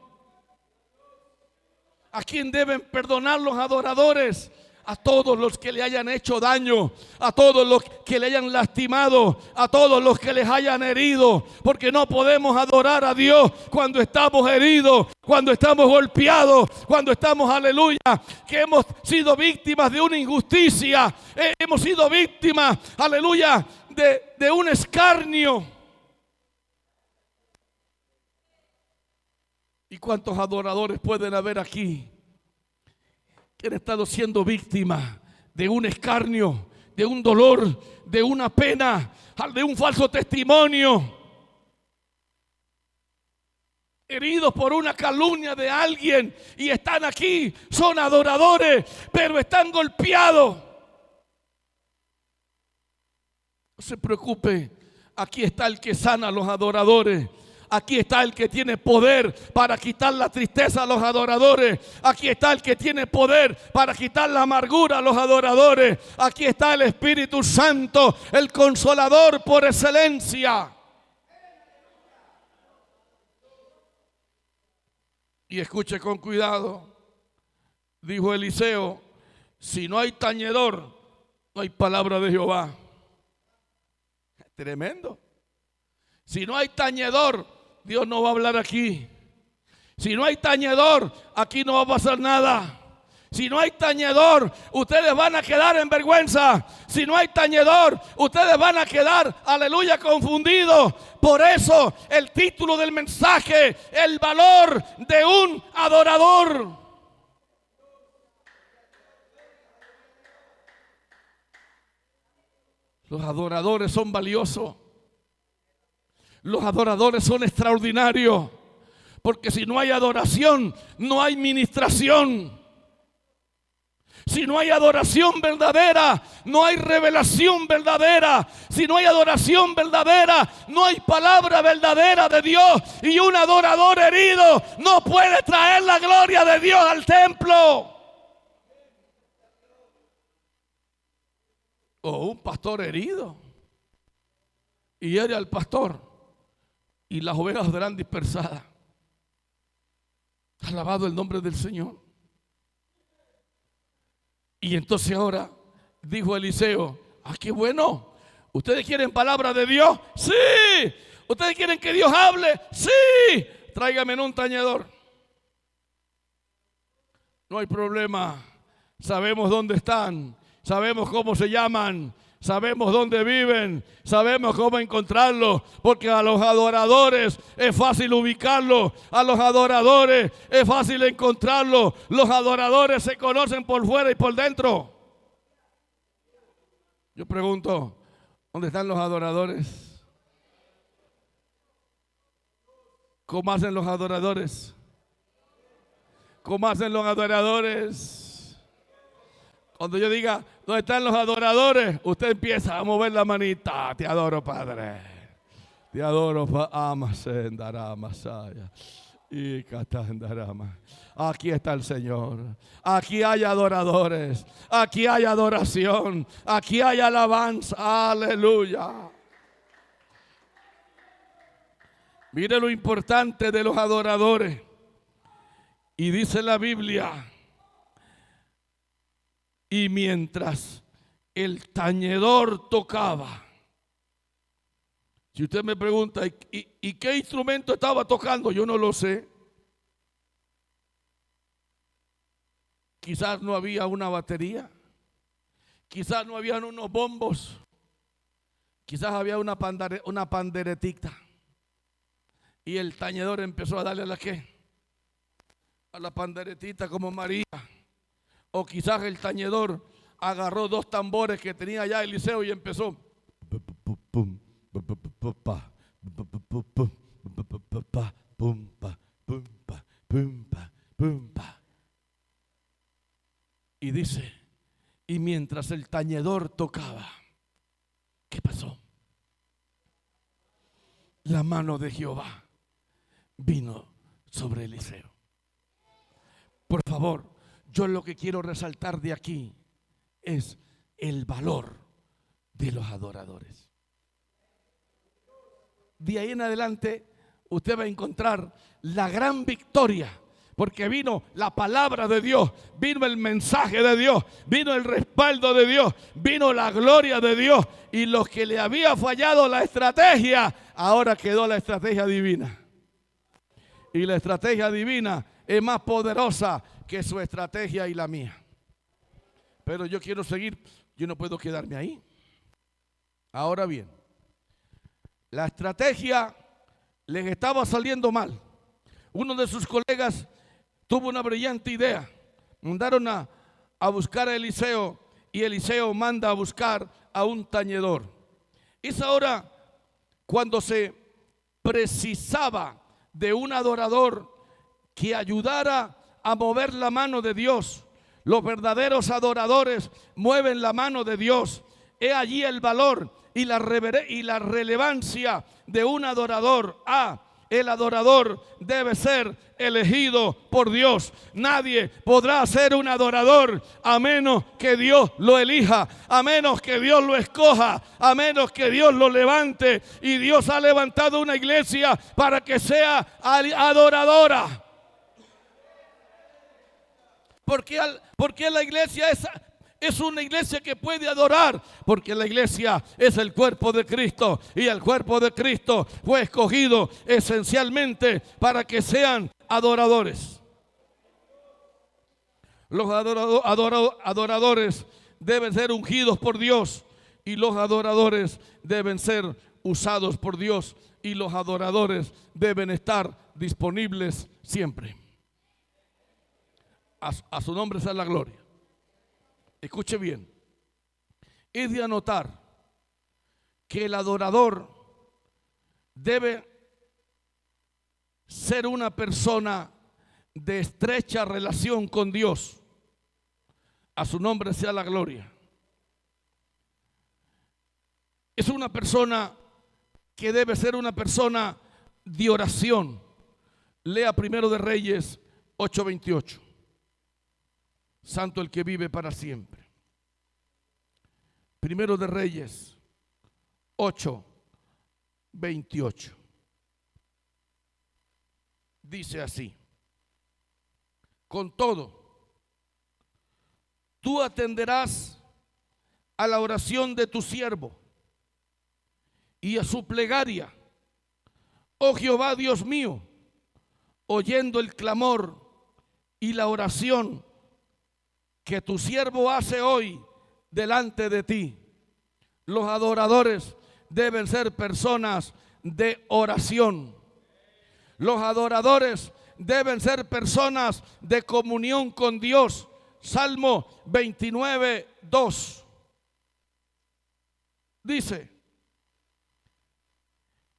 ¿A quién deben perdonar los adoradores? A todos los que le hayan hecho daño, a todos los que le hayan lastimado, a todos los que les hayan herido, porque no podemos adorar a Dios cuando estamos heridos, cuando estamos golpeados, cuando estamos, aleluya, que hemos sido víctimas de una injusticia, hemos sido víctimas, aleluya, de un escarnio. ¿Y cuántos adoradores pueden haber aquí que han estado siendo víctimas de un escarnio, de un dolor, de una pena, de un falso testimonio? Heridos por una calumnia de alguien y están aquí, son adoradores, pero están golpeados. No se preocupe, aquí está el que sana a los adoradores. Aquí está el que tiene poder para quitar la tristeza a los adoradores. Aquí está el que tiene poder para quitar la amargura a los adoradores. Aquí está el Espíritu Santo, el Consolador por excelencia. Y escuche con cuidado. Dijo Eliseo: si no hay tañedor, no hay palabra de Jehová. Tremendo. Si no hay tañedor, Dios no va a hablar aquí. Si no hay tañedor, aquí no va a pasar nada. Si no hay tañedor, ustedes van a quedar en vergüenza. Si no hay tañedor, ustedes van a quedar, aleluya, confundidos. Por eso el título del mensaje: el valor de un adorador. Los adoradores son valiosos. Los adoradores son extraordinarios, porque si no hay adoración, no hay ministración. Si no hay adoración verdadera, no hay revelación verdadera. Si no hay adoración verdadera, no hay palabra verdadera de Dios. Y un adorador herido no puede traer la gloria de Dios al templo. O un pastor herido y hiere al pastor, y las ovejas serán dispersadas. Alabado el nombre del Señor. Y entonces ahora dijo Eliseo: qué bueno, ¿Ustedes quieren palabra de Dios? Sí. ¿Ustedes quieren que Dios hable? Sí. Tráigame un tañedor. No hay problema. Sabemos dónde están. Sabemos cómo se llaman. Sabemos dónde viven. Sabemos cómo encontrarlos. Porque a los adoradores es fácil ubicarlos. A los adoradores es fácil encontrarlos. Los adoradores se conocen por fuera y por dentro. Yo pregunto, ¿dónde están los adoradores? ¿Cómo hacen los adoradores? ¿Cómo hacen los adoradores? Cuando yo diga, ¿dónde están los adoradores? Usted empieza a mover la manita. Te adoro, Padre. Te adoro, Masaya. Y Catandarama. Aquí está el Señor. Aquí hay adoradores. Aquí hay adoración. Aquí hay alabanza. Aleluya. Mire lo importante de los adoradores. Y dice la Biblia, y mientras el tañedor tocaba. Si usted me pregunta, ¿y qué instrumento estaba tocando? Yo no lo sé. Quizás no había una batería. Quizás no habían unos bombos. Quizás había una panderetita. Y el tañedor empezó a darle a la ¿qué? A la panderetita como María. O quizás el tañedor agarró dos tambores que tenía ya Eliseo y empezó. Y dice, y mientras el tañedor tocaba, ¿qué pasó? La mano de Jehová vino sobre Eliseo. Por favor, yo lo que quiero resaltar de aquí es el valor de los adoradores. De ahí en adelante usted va a encontrar la gran victoria, porque vino la palabra de Dios, vino el mensaje de Dios, vino el respaldo de Dios, vino la gloria de Dios, y los que le había fallado la estrategia, ahora quedó la estrategia divina. Y la estrategia divina es más poderosa que su estrategia y la mía. Pero yo quiero seguir, yo no puedo quedarme ahí. Ahora bien, la estrategia les estaba saliendo mal. Uno de sus colegas tuvo una brillante idea. Mandaron a buscar a Eliseo, y Eliseo manda a buscar a un tañedor. Es ahora cuando se precisaba de un adorador que ayudara a mover la mano de Dios. Los verdaderos adoradores mueven la mano de Dios. He allí el valor y la relevancia de un adorador. El adorador debe ser elegido por Dios. Nadie podrá ser un adorador a menos que Dios lo elija, a menos que Dios lo escoja, a menos que Dios lo levante. Y Dios ha levantado una iglesia para que sea adoradora. Porque la iglesia es una iglesia que puede adorar, porque la iglesia es el cuerpo de Cristo, y el cuerpo de Cristo fue escogido esencialmente para que sean adoradores. Los adoradores deben ser ungidos por Dios, y los adoradores deben ser usados por Dios, y los adoradores deben estar disponibles siempre. A su nombre sea la gloria. Escuche bien. Es de anotar que el adorador debe ser una persona de estrecha relación con Dios. A su nombre sea la gloria. Es una persona que debe ser una persona de oración. Lea Primero de Reyes 8:28. Santo el que vive para siempre. Primero de Reyes 8:28. Dice así: con todo, tú atenderás a la oración de tu siervo y a su plegaria. Oh Jehová, Dios mío, oyendo el clamor y la oración que tu siervo hace hoy delante de ti. Los adoradores deben ser personas de oración. Los adoradores deben ser personas de comunión con Dios. Salmo 29, 2. Dice,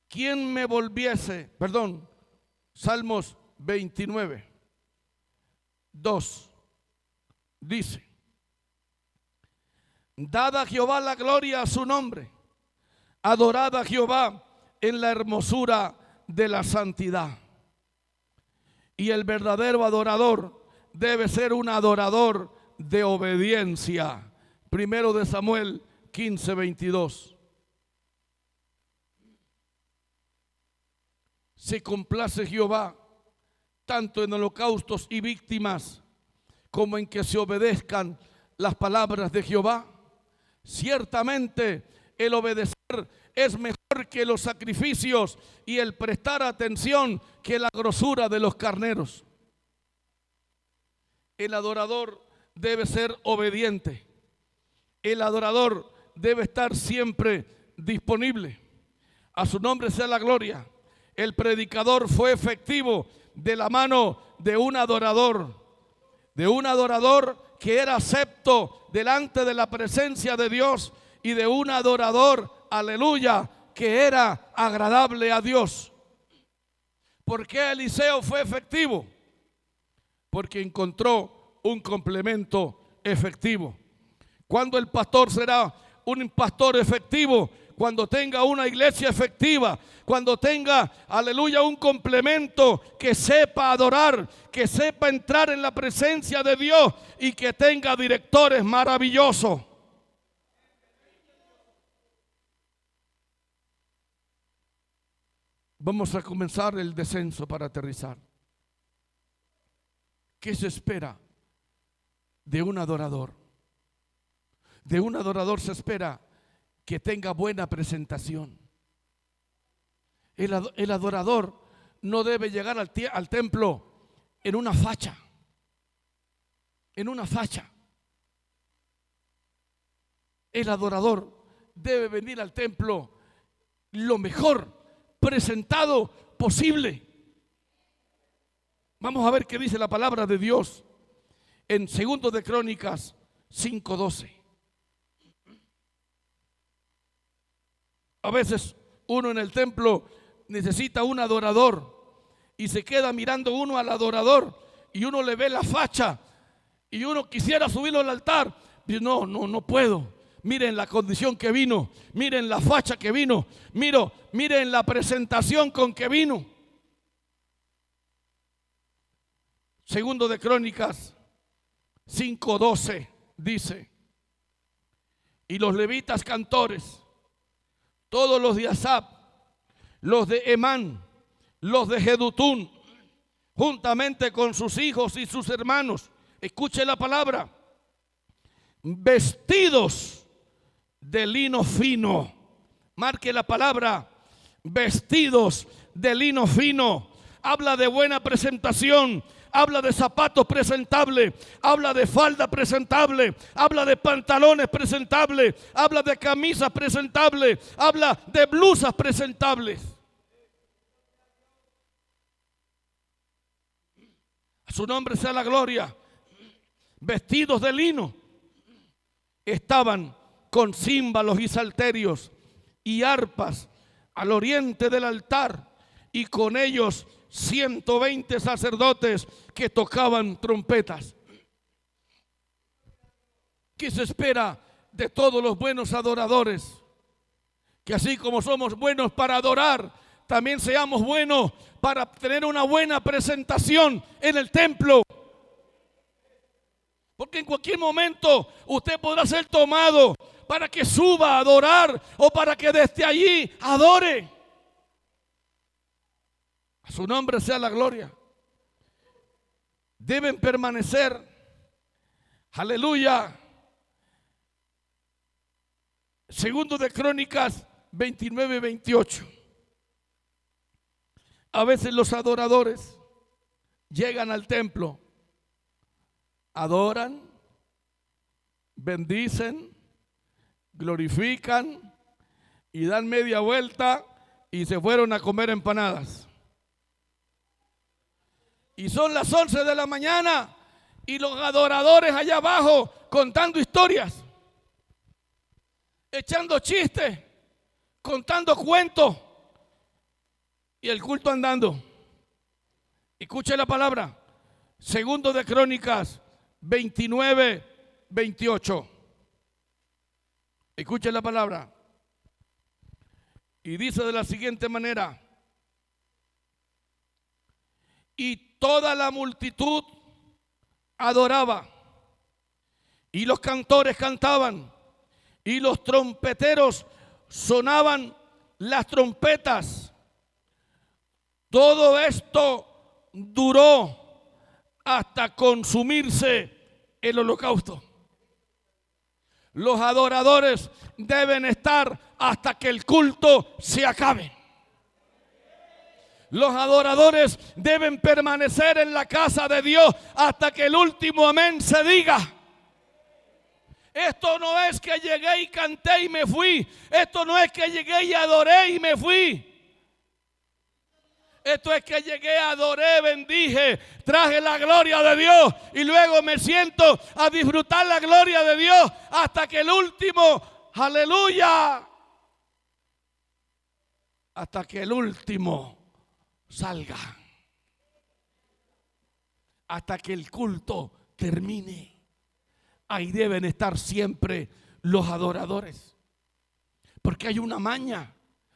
¿quién me volviese? Salmos 29, 2. Dice, dad a Jehová la gloria a su nombre, adorad a Jehová en la hermosura de la santidad. Y el verdadero adorador debe ser un adorador de obediencia. Primero de Samuel 15, 22. Se complace Jehová tanto en holocaustos y víctimas como en que se obedezcan las palabras de Jehová. Ciertamente el obedecer es mejor que los sacrificios y el prestar atención que la grosura de los carneros. El adorador debe ser obediente. El adorador debe estar siempre disponible. A su nombre sea la gloria. El predicador fue efectivo de la mano de un adorador que era acepto delante de la presencia de Dios y de un adorador, aleluya, que era agradable a Dios. ¿Por qué Eliseo fue efectivo? Porque encontró un complemento efectivo. ¿Cuándo el pastor será un pastor efectivo? Cuando tenga una iglesia efectiva, cuando tenga, aleluya, un complemento que sepa adorar, que sepa entrar en la presencia de Dios y que tenga directores maravillosos. Vamos a comenzar el descenso para aterrizar. ¿Qué se espera de un adorador? De un adorador se espera que tenga buena presentación. El adorador no debe llegar al templo en una facha. En una facha. El adorador debe venir al templo lo mejor presentado posible. Vamos a ver qué dice la palabra de Dios en 2 de Crónicas 5:12. A veces uno en el templo necesita un adorador y se queda mirando uno al adorador y uno le ve la facha y uno quisiera subirlo al altar. Dice, no puedo. Miren la condición que vino, miren la facha que vino, miren la presentación con que vino. 2 de Crónicas 5:12 dice, y los levitas cantores, todos los de Asaf, los de Emán, los de Jedutún, juntamente con sus hijos y sus hermanos, escuche la palabra, vestidos de lino fino. Marque la palabra, vestidos de lino fino. Habla de buena presentación. Habla de zapatos presentables, habla de falda presentable, habla de pantalones presentables, habla de camisas presentables, habla de blusas presentables. A su nombre sea la gloria. Vestidos de lino. Estaban con címbalos y salterios y arpas al oriente del altar, y con ellos 120 sacerdotes que tocaban trompetas. ¿Qué se espera de todos los buenos adoradores? Que así como somos buenos para adorar, también seamos buenos para tener una buena presentación en el templo. Porque en cualquier momento usted podrá ser tomado para que suba a adorar o para que desde allí adore. A su nombre sea la gloria. Deben permanecer, aleluya. 2 de Crónicas 29 y 28. A veces los adoradores llegan al templo, adoran, bendicen, glorifican y dan media vuelta y se fueron a comer empanadas. Y son las 11 de la mañana y los adoradores allá abajo contando historias, echando chistes, contando cuentos y el culto andando. Escuche la palabra, segundo de Crónicas 29, 28. Escuche la palabra. Y dice de la siguiente manera: y toda la multitud adoraba, y los cantores cantaban, y los trompeteros sonaban las trompetas. Todo esto duró hasta consumirse el holocausto. Los adoradores deben estar hasta que el culto se acabe. Los adoradores deben permanecer en la casa de Dios hasta que el último amén se diga. Esto no es que llegué y canté y me fui. Esto no es que llegué y adoré y me fui. Esto es que llegué, adoré, bendije, traje la gloria de Dios y luego me siento a disfrutar la gloria de Dios hasta que el último, aleluya, hasta que el último salga, hasta que el culto termine. Ahí deben estar siempre los adoradores, porque hay una maña,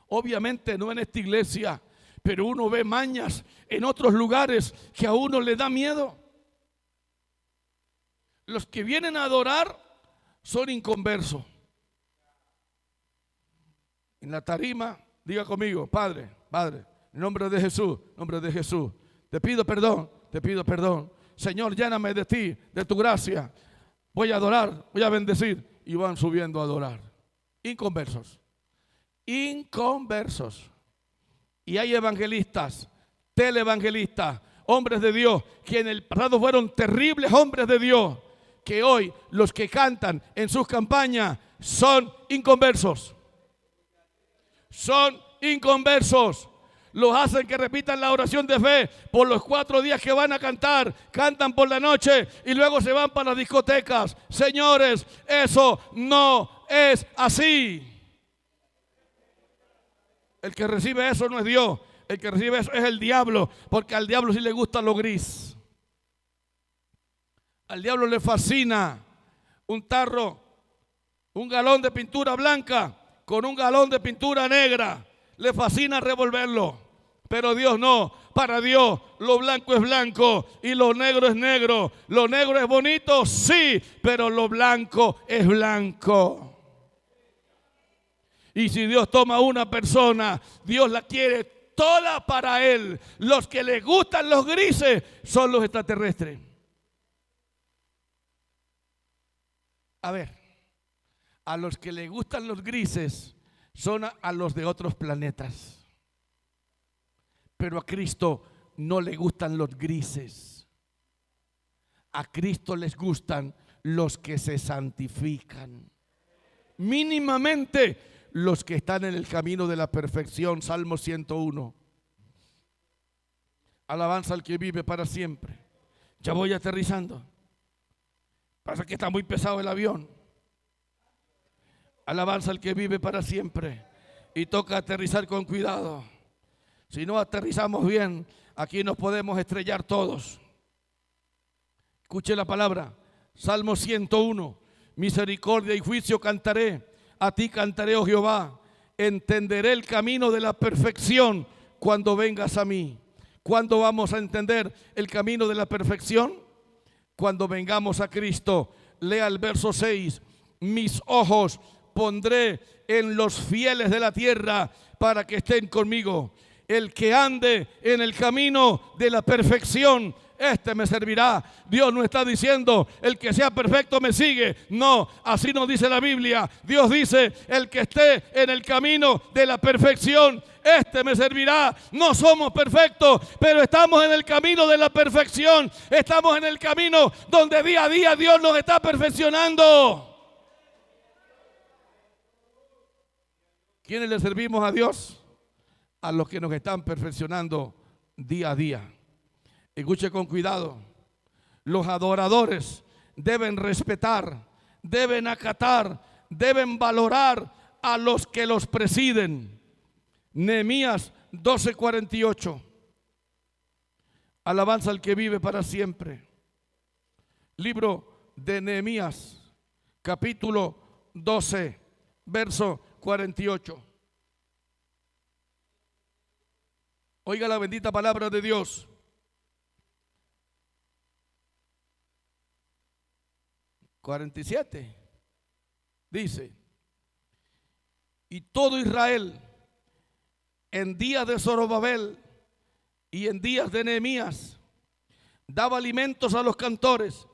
obviamente no en esta iglesia, pero uno ve mañas en otros lugares que a uno le da miedo. Los que vienen a adorar son inconversos. En la tarima, diga conmigo: Padre, Padre, en nombre de Jesús, te pido perdón. Señor, lléname de ti, de tu gracia. Voy a adorar, voy a bendecir. Y van subiendo a adorar. Inconversos. Y hay evangelistas, televangelistas, hombres de Dios, que en el pasado fueron terribles hombres de Dios, que hoy los que cantan en sus campañas son inconversos. Los hacen que repitan la oración de fe por los 4 días que van a cantar. Cantan por la noche y luego se van para las discotecas. Señores, eso no es así. El que recibe eso no es Dios. El que recibe eso es el diablo, porque al diablo sí le gusta lo gris. Al diablo le fascina un tarro, un galón de pintura blanca con un galón de pintura negra. Le fascina revolverlo, pero Dios no. Para Dios lo blanco es blanco y lo negro es negro. Lo negro es bonito, sí, pero lo blanco es blanco. Y si Dios toma una persona, Dios la quiere toda para Él. Los que les gustan los grises son los extraterrestres. A ver, a los que les gustan los grises son a los de otros planetas. Pero a Cristo no le gustan los grises. A Cristo les gustan los que se santifican. Mínimamente los que están en el camino de la perfección. Salmo 101. Alabanza al que vive para siempre. Ya voy aterrizando. Pasa que está muy pesado el avión. Alabanza al que vive para siempre. Y toca aterrizar con cuidado. Si no aterrizamos bien, aquí nos podemos estrellar todos. Escuche la palabra. Salmo 101. Misericordia y juicio cantaré. A ti cantaré, oh Jehová. Entenderé el camino de la perfección cuando vengas a mí. ¿Cuándo vamos a entender el camino de la perfección? Cuando vengamos a Cristo. Lea el verso 6. Mis ojos pondré en los fieles de la tierra para que estén conmigo. el que ande en el camino de la perfección, este me servirá. Dios no está diciendo el que sea perfecto me sigue. No, así no dice la Biblia. Dios dice el que esté en el camino de la perfección, este me servirá. No somos perfectos, pero estamos en el camino de la perfección. Estamos en el camino donde día a día Dios nos está perfeccionando. ¿Quiénes le servimos a Dios? A los que nos están perfeccionando día a día. Escuche con cuidado. Los adoradores deben respetar, deben acatar, deben valorar a los que los presiden. Nehemías 12:48. Alabanza al que vive para siempre. Libro de Nehemías, capítulo 12, verso 48. Oiga la bendita palabra de Dios. (47) dice: y todo Israel en días de Zorobabel y en días de Nehemías daba alimentos a los cantores,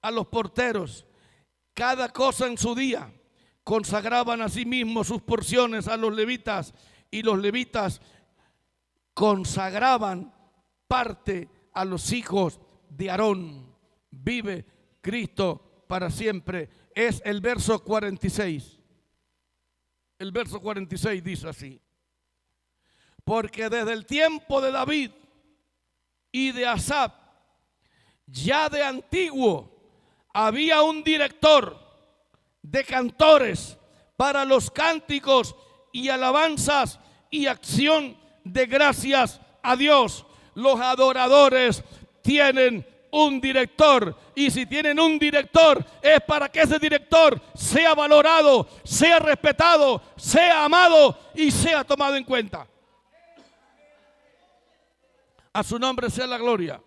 a los porteros, cada cosa en su día. Consagraban a sí mismos sus porciones a los levitas, y los levitas consagraban parte a los hijos de Aarón. Vive Cristo para siempre. Es el verso 46. El verso 46 dice así: porque desde el tiempo de David y de Asaf, ya de antiguo, había un director de cantores para los cánticos y alabanzas y acción de gracias a Dios. Los adoradores tienen un director, y si tienen un director es para que ese director sea valorado, sea respetado, sea amado y sea tomado en cuenta. A su nombre sea la gloria.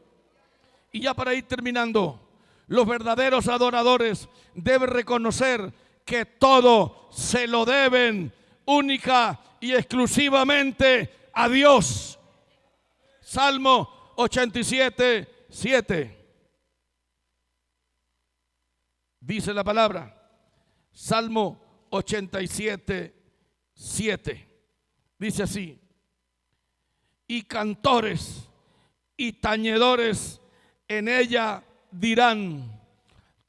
Y ya para ir terminando, los verdaderos adoradores deben reconocer que todo se lo deben única y exclusivamente a Dios. Salmo 87:7. Dice la palabra. Salmo 87:7. Dice así: y cantores y tañedores en ella dirán,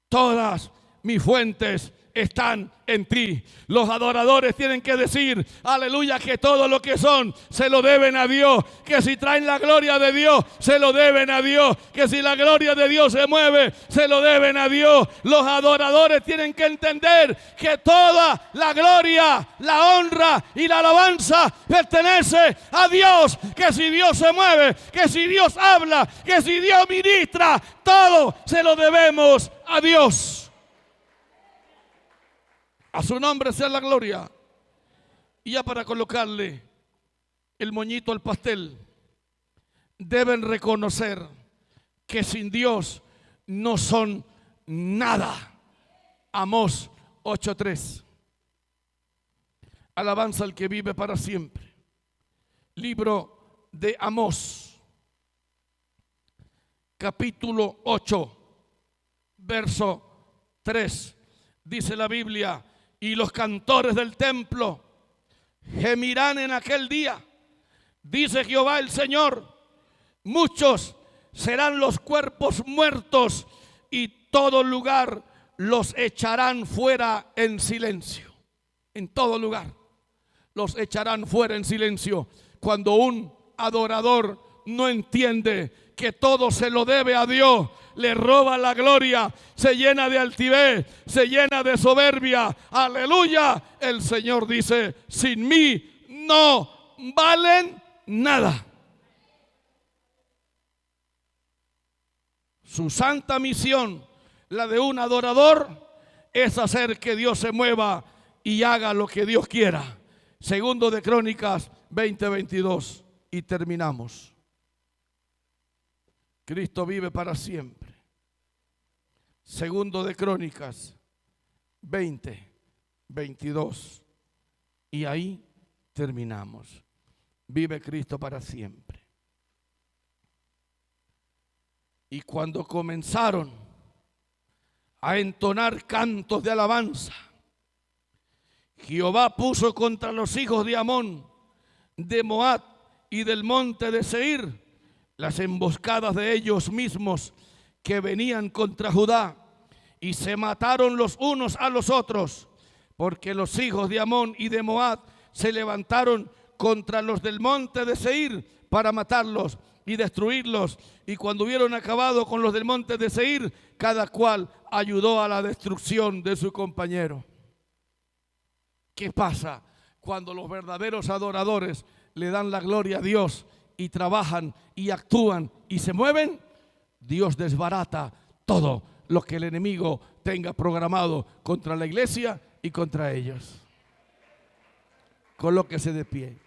todas mis fuentes están en ti. Los adoradores tienen que decir, aleluya, que todo lo que son se lo deben a Dios, que si traen la gloria de Dios se lo deben a Dios, que si la gloria de Dios se mueve se lo deben a Dios. Los adoradores tienen que entender que toda la gloria, la honra y la alabanza pertenece a Dios, que si Dios se mueve, que si Dios habla, que si Dios ministra, todo se lo debemos a Dios. A su nombre sea la gloria. Y ya para colocarle el moñito al pastel, deben reconocer que sin Dios no son nada. Amós 8:3. Alabanza al que vive para siempre. Libro de Amós, capítulo 8, verso 3. Dice la Biblia: y los cantores del templo gemirán en aquel día, dice Jehová el Señor, muchos serán los cuerpos muertos y todo lugar los echarán fuera en silencio. En todo lugar los echarán fuera en silencio. Cuando un adorador no entiende que todo se lo debe a Dios, le roba la gloria, se llena de altivez, se llena de soberbia, aleluya, el Señor dice, sin mí no valen nada. Su santa misión, la de un adorador, es hacer que Dios se mueva y haga lo que Dios quiera. Segundo de Crónicas 20:22. Y terminamos. Cristo vive para siempre. Segundo de Crónicas 20:22. Y ahí terminamos. vive Cristo para siempre. Y cuando comenzaron a entonar cantos de alabanza, Jehová puso contra los hijos de Amón, de Moab y del monte de Seir las emboscadas de ellos mismos que venían contra Judá, y se mataron los unos a los otros, porque los hijos de Amón y de Moab se levantaron contra los del monte de Seir para matarlos y destruirlos. Y cuando hubieron acabado con los del monte de Seir, cada cual ayudó a la destrucción de su compañero. ¿Qué pasa cuando los verdaderos adoradores le dan la gloria a Dios y trabajan y actúan y se mueven? Dios desbarata todo lo que el enemigo tenga programado contra la iglesia y contra ellos. Colóquese de pie.